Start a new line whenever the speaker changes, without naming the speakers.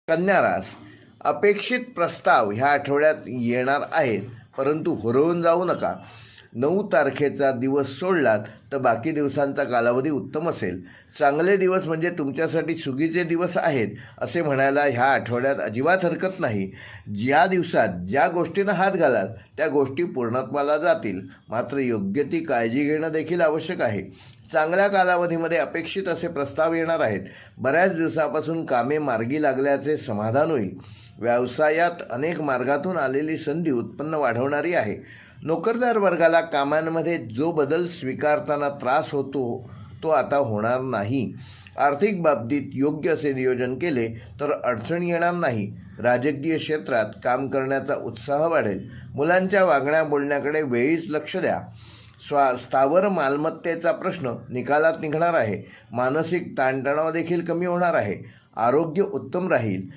कन्या रास अपेक्षित प्रस्ताव ह्या आठवड्यात येणार आहेत, परंतु हुरळून जाऊ नका. 9 तारखेचा दिवस सोडलात तर बाकी दिवसांचा कालावधी उत्तम असेल. चांगले दिवस म्हणजे तुमच्यासाठी सुगीचे दिवस आहेत असे म्हणायला ह्या आठवड्यात अजिबात हरकत नाही. ज्या दिवसात ज्या गोष्टींना हात घालाल त्या गोष्टी पूर्णत्वाला जातील. मात्र योग्य ती काळजी घेणं देखील आवश्यक आहे. चांगल्या कालावधीमध्ये अपेक्षित असे प्रस्ताव येणार आहेत. बऱ्याच दिवसापासून कामे मार्गी लागल्याचे समाधान होईल. व्यवसायात अनेक मार्गातून आलेली संधी उत्पन्न वाढवणारी आहे. नोकरदार वर्गाला कामांमध्ये जो बदल स्वीकारताना त्रास होतो तो आता होणार नाही. आर्थिक बाबतीत योग्य असे नियोजन केले तर अडचण येणार नाही. राजकीय क्षेत्रात काम करण्याचा उत्साह वाढेल. मुलांच्या वागण्या बोलण्याकडे वेळीच लक्ष द्या. स्थावर मालमत्तेचा प्रश्न निकालात निघणार आहे. मानसिक ताणतणाव देखील कमी होणार आहे. आरोग्य उत्तम राहील.